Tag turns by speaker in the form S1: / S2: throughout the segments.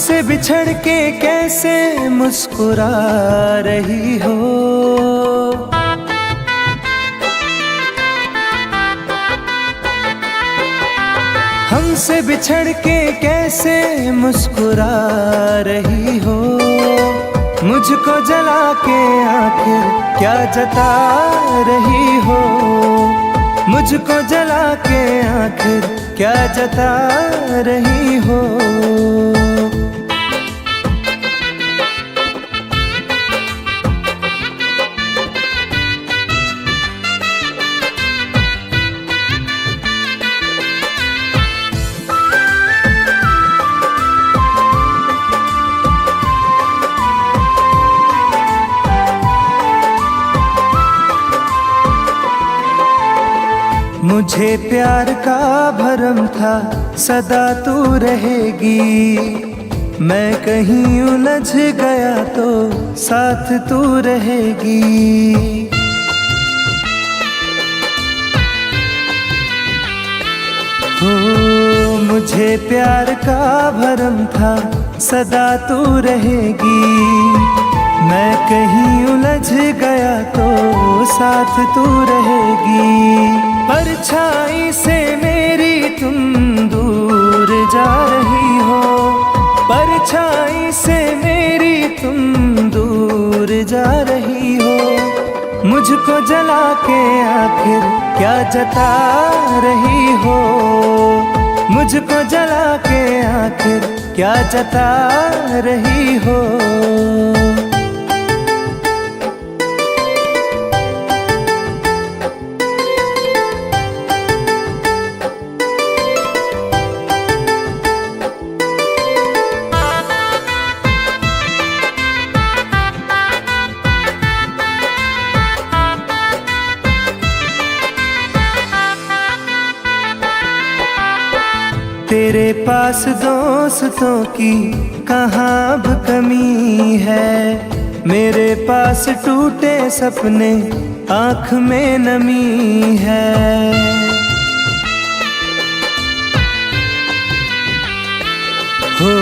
S1: हमसे बिछड़ के कैसे मुस्कुरा रही हो। हमसे बिछड़ के कैसे मुस्कुरा रही हो। मुझको जला के आखिर क्या जता रही हो। मुझको जला के आखिर क्या जता रही हो। मुझे प्यार का भरम था सदा तू रहेगी। मैं कहीं उलझ गया तो साथ तू रहेगी। हो मुझे प्यार का भरम था सदा तू रहेगी। मैं कहीं उलझ गया तो साथ तू रहेगी। परछाई से मेरी तुम दूर जा रही हो। परछाई से मेरी तुम दूर जा रही हो। मुझको जला के आखिर क्या जता रही हो। मुझको जला के आखिर क्या जता रही हो। तेरे पास दोस्तों की कहाँ अब कमी है। मेरे पास टूटे सपने आँख में नमी है। हो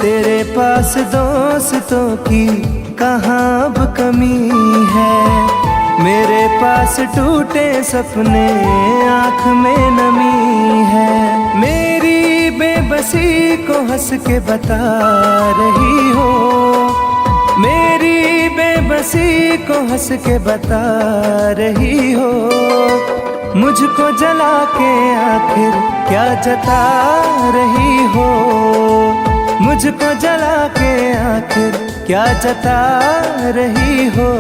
S1: तेरे पास दोस्तों की कहाँ अब कमी है। मेरे पास टूटे सपने आँख में नमी है। मेरी बेबसी को हंस के बता रही हो। मेरी बेबसी को हंस के बता रही हो। मुझको जला के आखिर क्या जता रही हो। मुझको जला के आखिर क्या जता रही हो।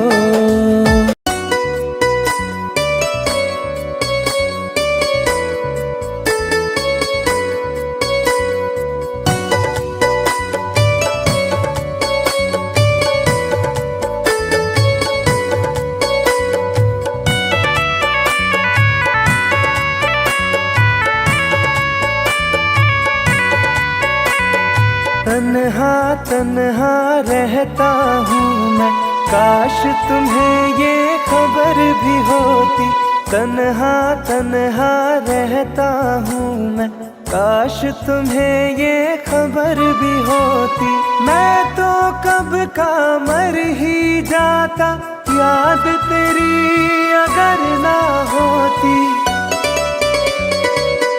S1: तन्हा तन्हा रहता हूँ मैं, काश तुम्हें ये खबर भी होती। तन्हा तन्हा रहता हूँ मैं, काश तुम्हें ये खबर भी होती। मैं तो कब का मर ही जाता, याद तेरी अगर ना होती।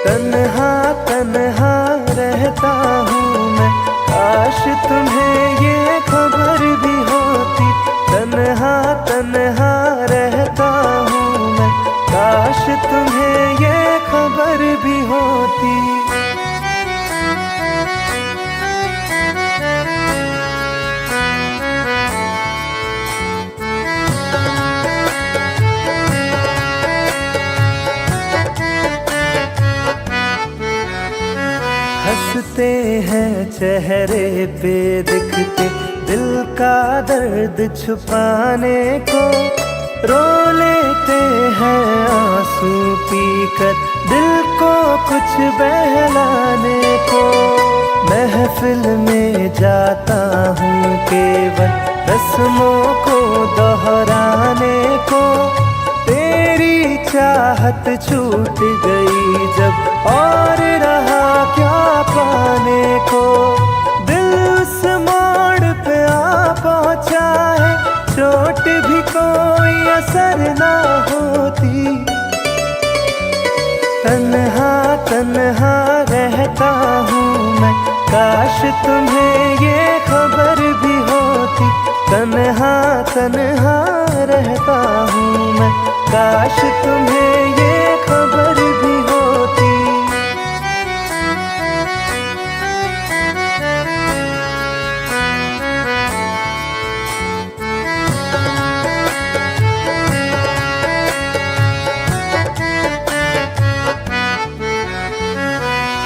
S1: तन्हा तन्हा रहता हूँ मैं, काश तुम्हें ये खबर भी होती। तन्हा तन्हा रहता हूँ मैं, काश तुम्हें ये खबर भी होती। हंसते हैं चेहरे पे दिखते, दिल का दर्द छुपाने को। रो लेते हैं आंसू पीकर, दिल को कुछ बहलाने को। महफिल में जाता हूँ केवल रस्मों को दोहराने को। तेरी चाहत छूट गई जब, और रहा क्या पाने को। दिल बसर ना होती। तन्हा तन्हा रहता हूँ मैं, काश तुम्हें ये खबर भी होती। तन्हा तन्हा रहता हूँ मैं, काश तुम्हें ये खबर भी होती।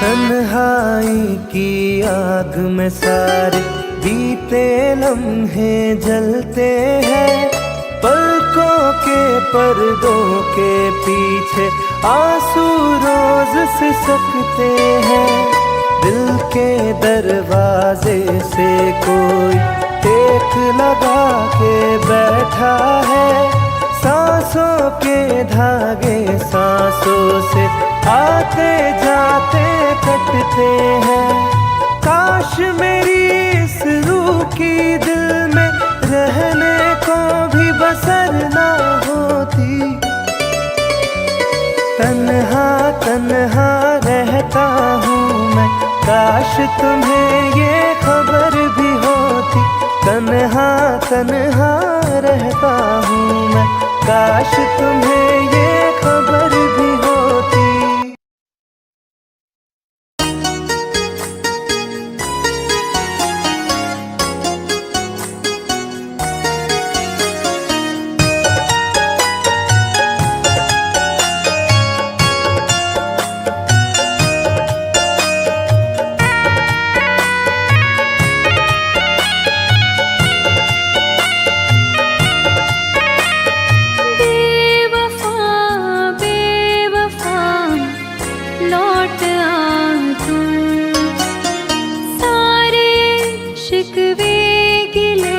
S1: तन्हाई की आग में सारे बीते लम्हे जलते हैं। पलकों के पर्दों के पीछे आंसू रोज सिसकते हैं। दिल के दरवाजे से कोई टेक लगा के बैठा है। सांसों के धागे सांसों से आते जाते कटते हैं। काश मेरी इस रूह की दिल में रहने को भी बसर ना होती। तन्हा तन्हा रहता हूँ मैं, काश तुम्हें ये खबर भी होती। तन्हा तन्हा रहता हूँ मैं, काश तुम्हें ये खबर भी होती।
S2: शिकवे गिले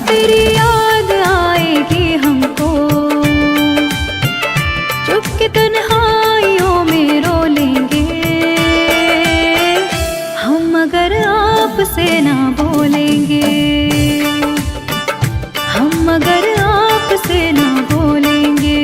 S2: तेरी याद आएगी हमको, चुपके तन्हाइयों में रो लेंगे हम, अगर आपसे ना बोलेंगे, हम अगर आपसे ना बोलेंगे।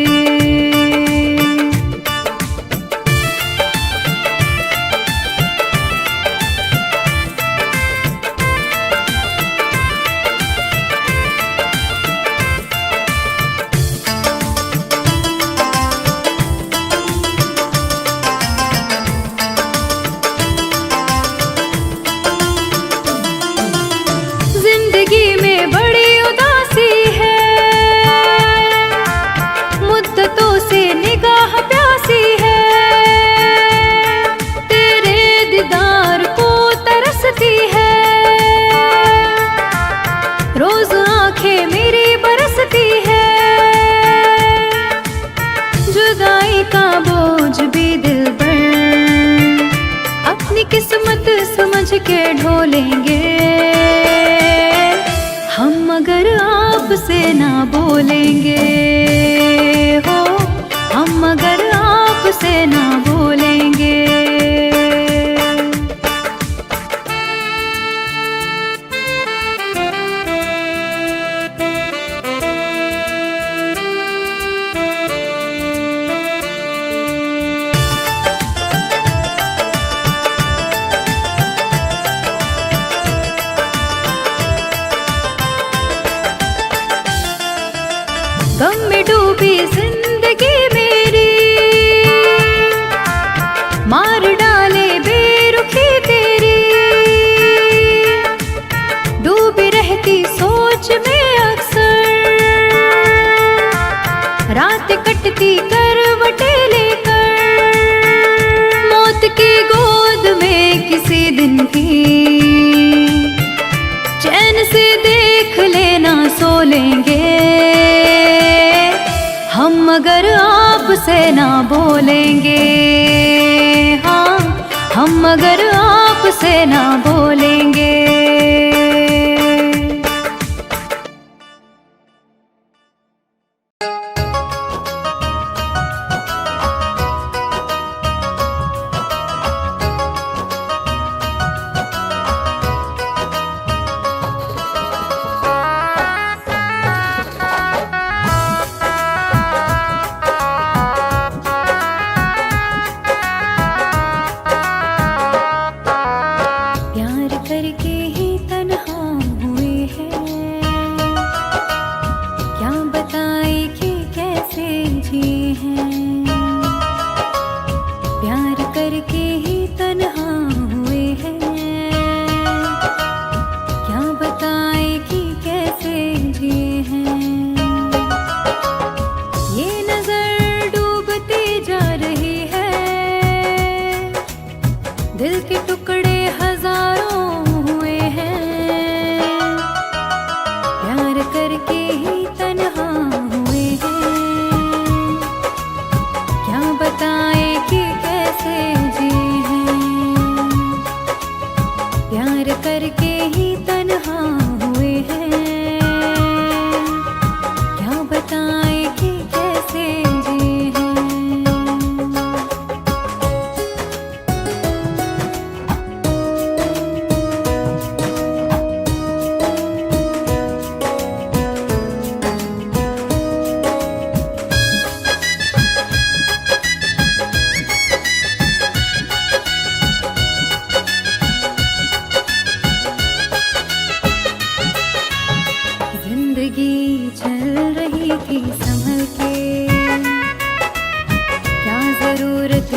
S2: जिंदगी में बड़ी उदासी है, मुद्दतों से निगाह प्यासी है, तेरे दीदार को तरसती है, रोज आंखें मेरी बरसती है, जुदाई का बोझ भी दिल पर अपनी किस्मत समझ के ढोलेंगे हम, अगर आपसे ना बोलेंगे हो, हम अगर आपसे ना बोलेंगे। गम में डूबी जिंदगी मेरी, मार डाले बेरुखी तेरी, डूबी रहती सोच में अक्सर, रात कटती करवटें लेकर, मौत की गोद में किसी दिन भी चैन से देख लेना सो लेंगे हम, अगर आपसे ना बोलेंगे, हाँ हम अगर आपसे ना बोलेंगे।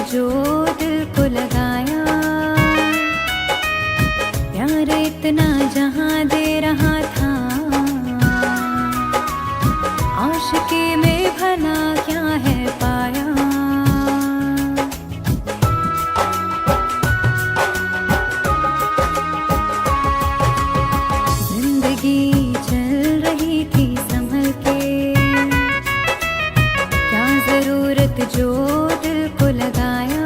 S2: जो दिल को लगाया, प्यार इतना जहां दे रहा था, आशिकी में भला क्या है पाया। जिंदगी चल रही थी संभल के, क्या जरूरत जो दिल को लगाया,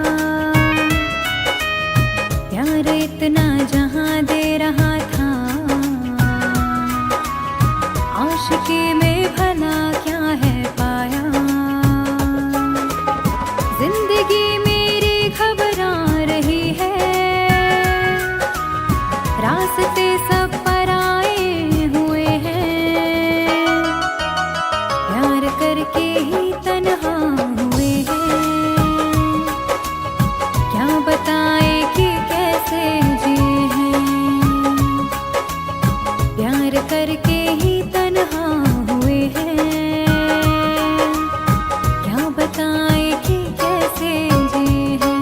S2: प्यार इतना जहां दे रहा था, आशिकी में भला क्या है पाया, जिंदगी मेरी घबरा रही है, रास्ते सब पराए हुए हैं, प्यार करके ही तन्हा हुए हैं, क्या बताए कि कैसे जिए हैं, प्यार करके ही तन्हा हुए हैं, क्या बताए कि कैसे जिए हैं।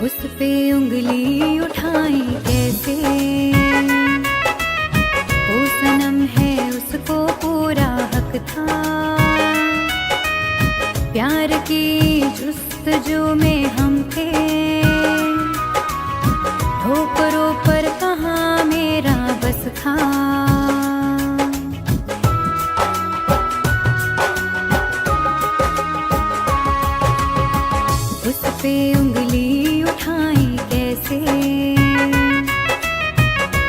S2: उस पे उंगली उठाई कैसे, वो सनम है उसको पूरा हक था, प्यार की जुस्तजू में हम थे, ठोकरों पर कहाँ मेरा बस था। उस पे उंगली उठाई कैसे,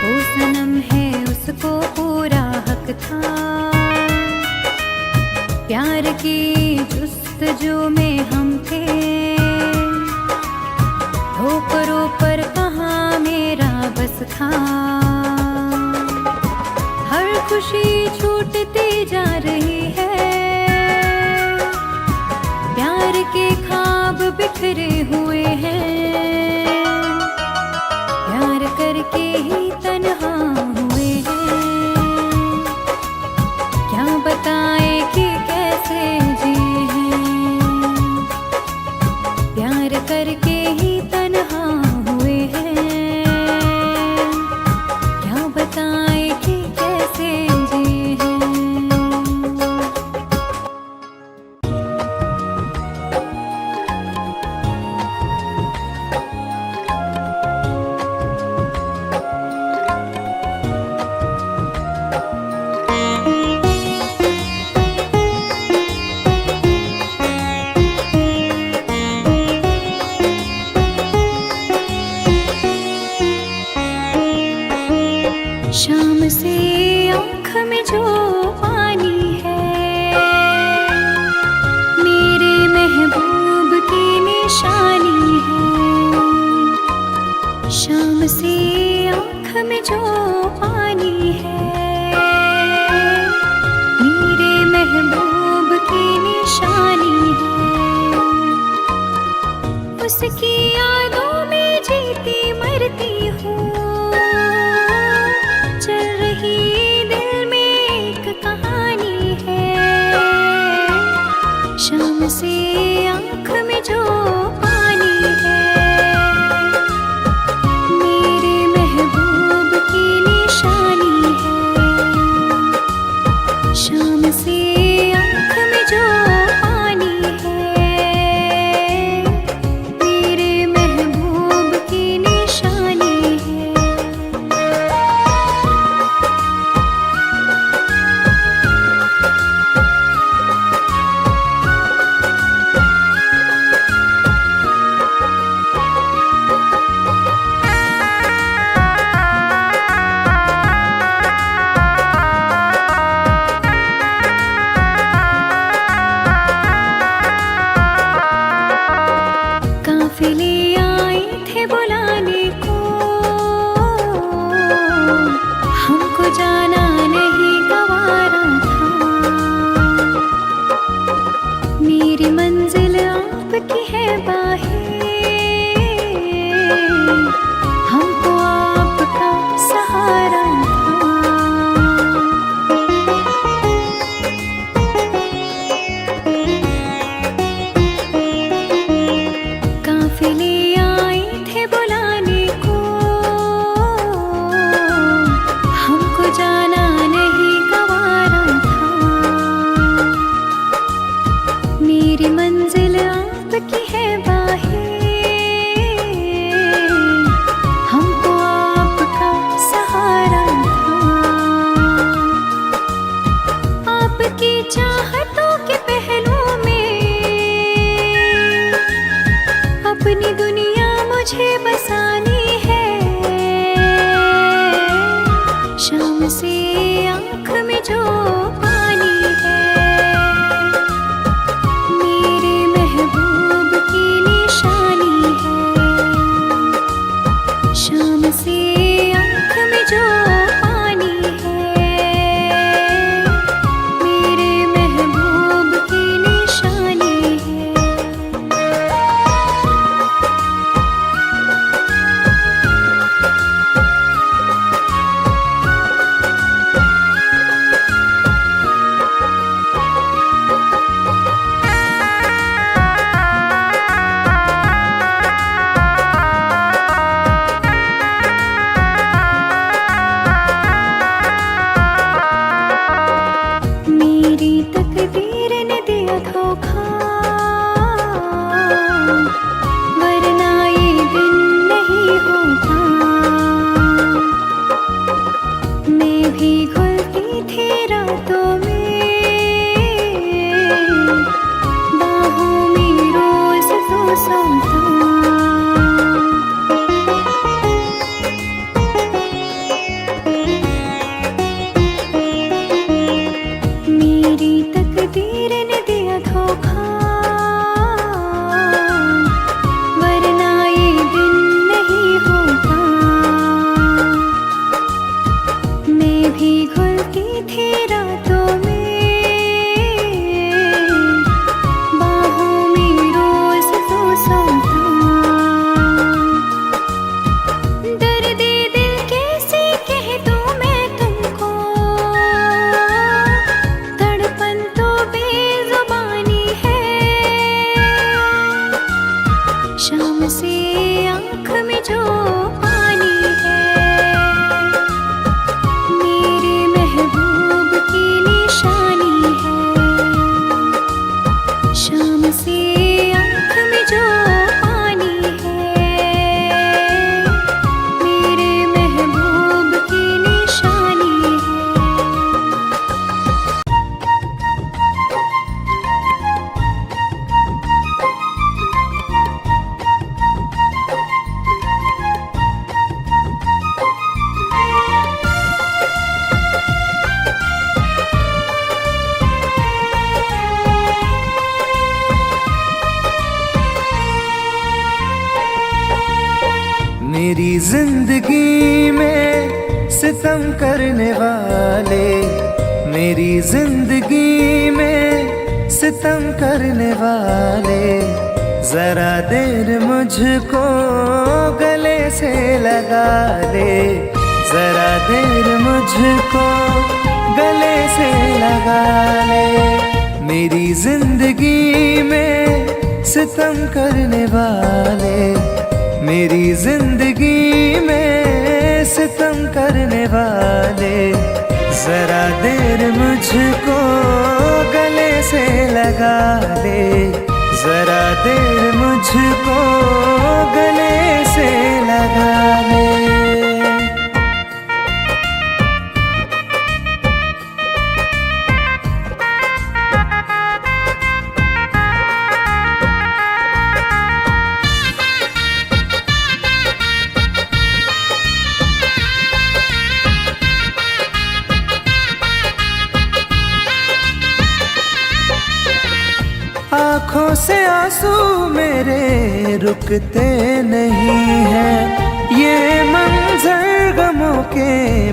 S2: वो सनम है उसको पूरा हक था, प्यार की जुस्तजू में हम थे, ठोकरों पर कहाँ मेरा बस था। हर खुशी छूटती जा रही है, प्यार के ख्वाब बिखरे हुए हैं, प्यार करके ही तन्हा हुए हैं, क्या बताए कि कैसे जिए हैं, प्यार करके ही तन्हा हुए हैं, क्या बताए कि कैसे जिए हैं। शाम से आँख में जो पानी है, मेरे महबूब की निशानी है। शाम से आँख में जो पानी है, मेरे महबूब की निशानी है। उसकी यादों में जीती मरती हूँ, चल रही दिल में एक कहानी है। शाम से आँख में जो पानी है, मेरे महबूब की निशानी है। शाम से आँख में जो पानी है, मेरे महबूब की निशानी है। मुझे बसानी है। शाम से आँख में जो पानी है, मेरे महबूब की निशानी है। शाम से आँख में जो पानी है, मेरे महबूब की निशानी है। मेरी तकदीर ने दिया धोखा, वरना ये दिन नहीं होता। मैं भी घुलती थी रातों में, बाहों में रोज तो सोता। मेरी तकदीर ने दिया धोखा, वरना ये दिन नहीं होता। मैं भी घुलती थी रातों में, बाहों में रोज तो सोता। दर्द दिल कैसे कह दूं मैं तुमको, तड़पन तो बेजुबानी है। शाम से आँख में जो पानी है, मेरे महबूब की निशानी है। शाम से आँख में जो पानी है, मेरे महबूब की निशानी है।
S1: मेरी जिंदगी में सितम करने वाले, मेरी जिंदगी में सितम करने वाले, जरा देर मुझको गले से लगा ले। जरा देर मुझको गले से लगा ले। मेरी जिंदगी में सितम करने वाले, मेरी जिंदगी में सितम करने वाले, जरा देर मुझको गले से लगा ले। जरा देर मुझको गले से लगा ले। आँखों से आंसू मेरे रुकते नहीं हैं, ये मंजर गमों के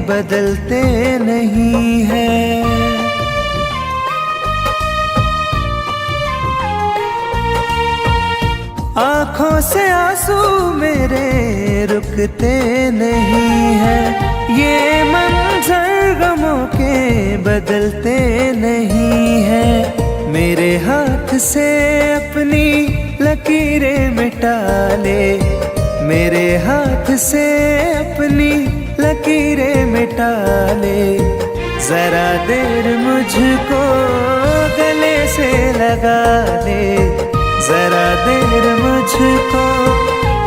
S1: बदलते नहीं हैं। आँखों से आंसू मेरे रुकते नहीं हैं, ये मंजर गमों के बदलते नहीं हैं। मेरे हाथ से अपनी लकीरें मिटा ले, मेरे हाथ से अपनी लकीरें मिटा ले। जरा देर मुझको गले से लगा ले, जरा देर मुझको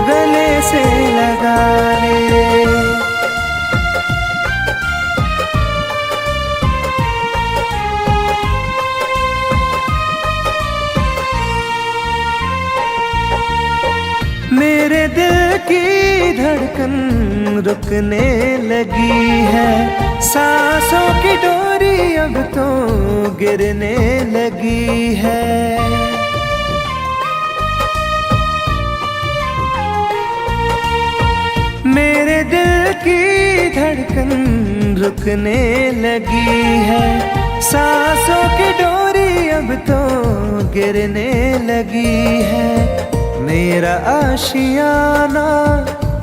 S1: गले से लगा ले। मेरे दिल की धड़कन रुकने लगी है, सांसों की डोरी अब तो गिरने लगी है। मेरे दिल की धड़कन रुकने लगी है, सांसों की डोरी अब तो गिरने लगी है। मेरा आशियाना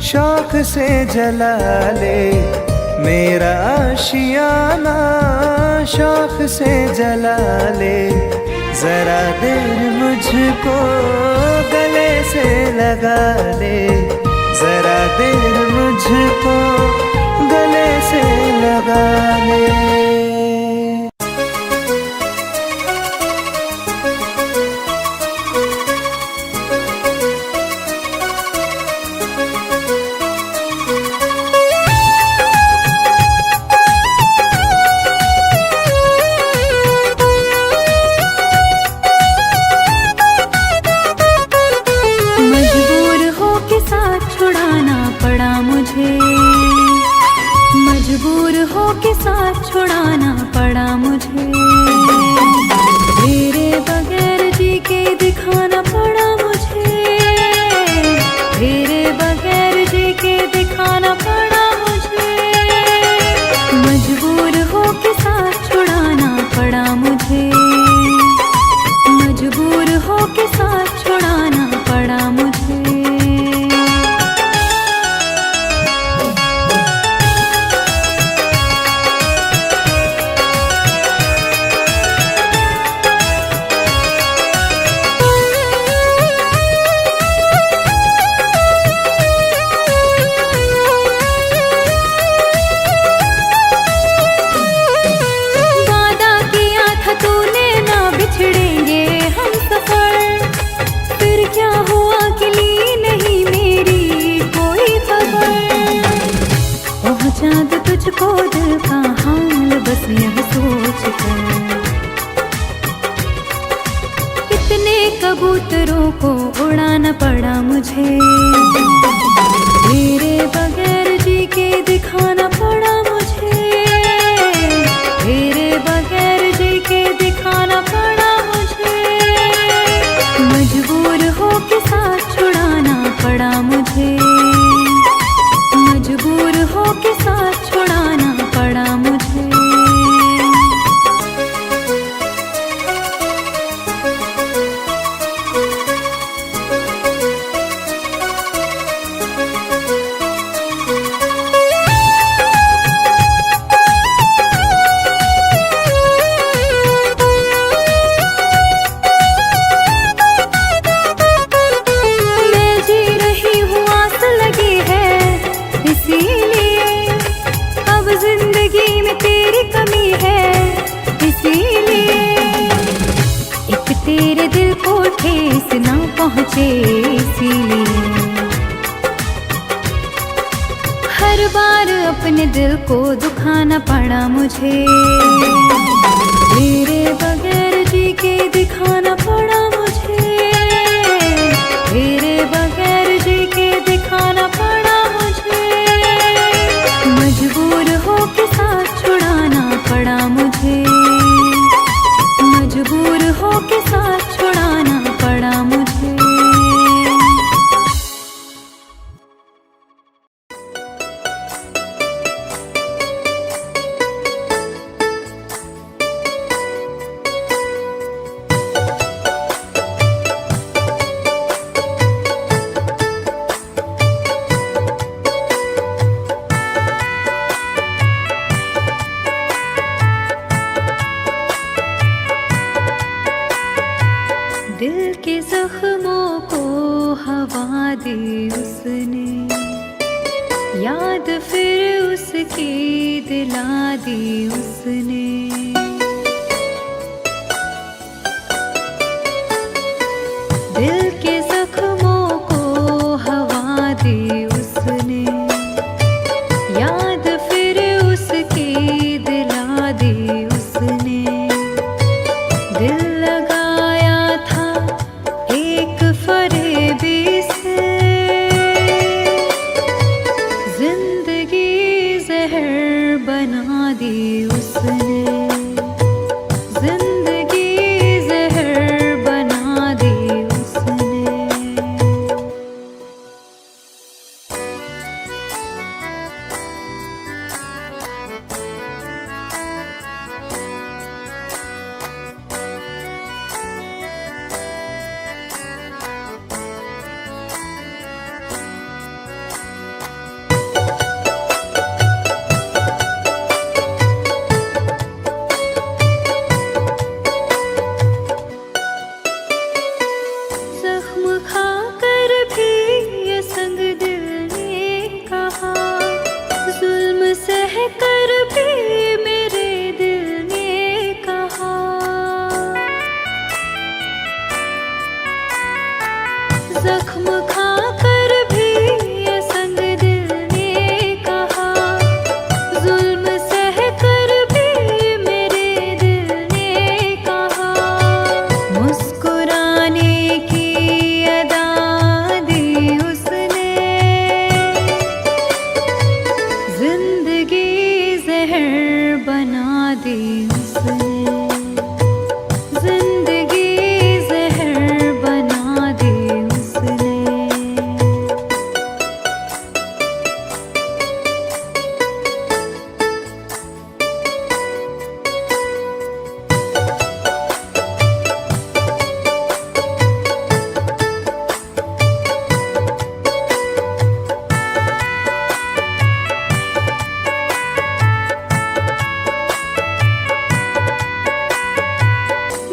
S1: शौक से जला ले, मेरा आशियाना शौक से जला ले। जरा देर मुझको गले से लगा ले, जरा देर मुझको गले से लगा ले।
S2: मजबूर हो के साथ छुड़ाना पड़ा मुझे, तेरे बगैर जी के दिखाना पड़ा मुझे, तेरे बगैर जी के दिखाना पड़ा मुझे। मजबूर हो के साथ छुड़ाना पड़ा मुझे, मजबूर हो के साथ छुड़ाना पड़ा मुझे। चाँद तुझको दिल का हाल बस यह सोच कर, कितने कबूतरों को उड़ाना पड़ा मुझे, तेरे बगैर जी के दिखाना पड़ा मुझे, तेरे बगैर जी के दिखाना पड़ा मुझे। मजबूर हो के साथ छुड़ाना पड़ा मुझे, मजबूर हो के साथ छुड़ाना पड़ा मुझे। मैं जी रही हूँ आस लगी है, इसीलिए अब जिंदगी में तेरी कमी है, इसीलिए एक तेरे दिल को ठेस ना पहुँचे, इसीलिए हर बार अपने दिल को दुखाना पड़ा मुझे, तेरे बगैर जी के दिखाना पड़ा मुझे, तेरे बगैर जी के दिखाना पड़ा मुझे। मजबूर हो के साथ छुड़ाना पड़ा मुझे, मजबूर हो के साथ छुड़ाना पड़ा मुझे। दिल के जख्मों को हवा दी उसने, याद फिर उसकी दिला दी उसने। दिल के जख्मों को हवा दी उसने, याद फिर उसकी दिला दी उसने। दिल लगाया था एक फरेबी से, जख्म खाकर भी ये संग दिल ने कहा, जुल्म सह कर भी मेरे दिल ने कहा, मुस्कुराने की अदा दी उसने, जिंदगी जहर बना दी उसने, जिंदगी जहर बना दी उसने।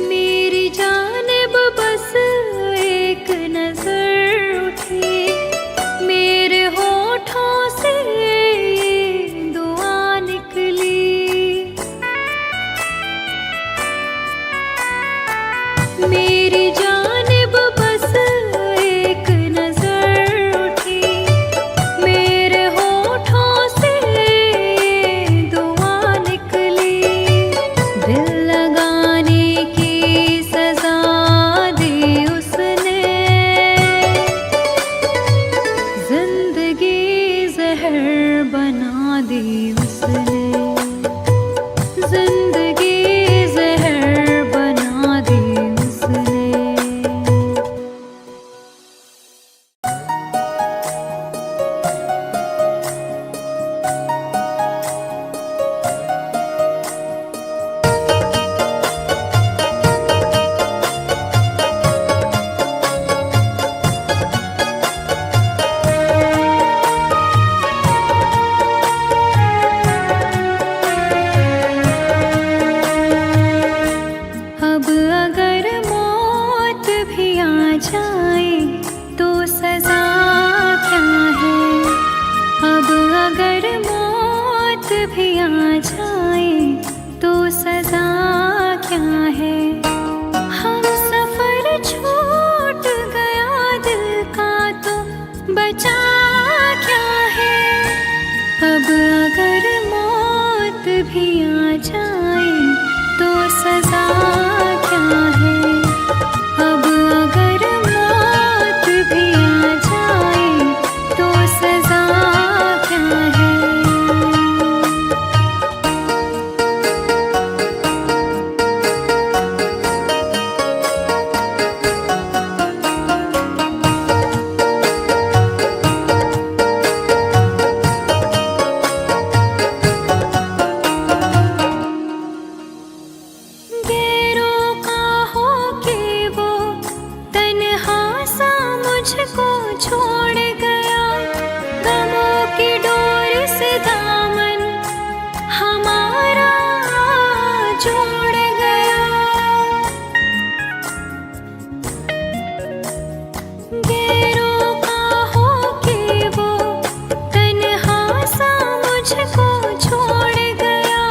S2: मेरी जानिब बस एक नजर उठी, मेरे होठों से ये दुआ निकली, मेरी जानिब बस एक नजर उठी, मेरे होठों से ये दुआ निकली, दिल लगाने की सजा दी उसने, जिंदगी जहर बना दी उसने, जिंदगी जहर बना दी उसने। अब अगर मौत भी आ जाए तो सजा क्या है, अब अगर मौत भी आ जाए तो सजा क्या है, हम सफर छूट गया दिल का तो बचा क्या है, अब अगर मौत भी आ जाए तो सजा क्या है, अब अगर मौत भी आ जाए तो सजा क्या है। गैरों का हो के वो तन्हा सा मुझको छोड़ गया, गमों की डोर से दामन हमारा जोड़ गया, गैरों का हो के वो तन्हा सा मुझको छोड़ गया,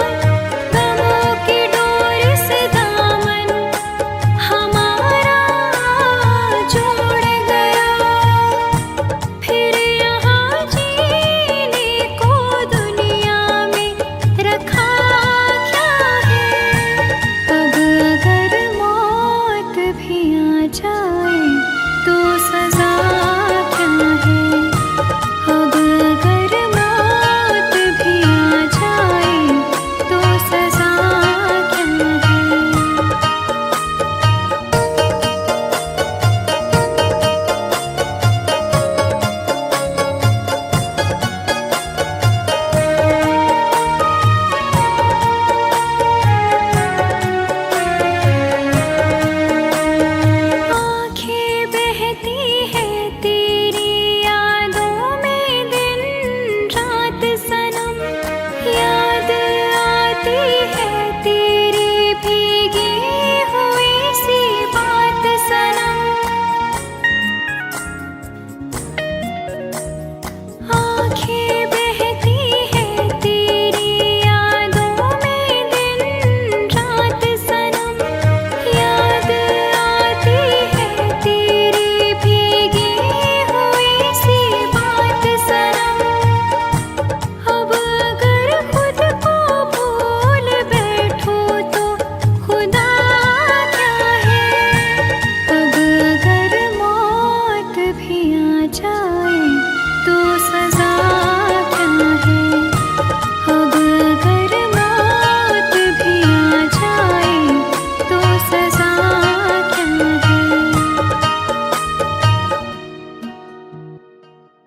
S2: गमों की डोर से दामन हमारा जोड़ गया, फिर यहाँ जीने को दुनिया में रखा क्या है, अब अगर मौत भी आ जाए तो सजा क्या है, अब अगर मौत भी आ जाए तो सजा क्या है। आँखें बहती है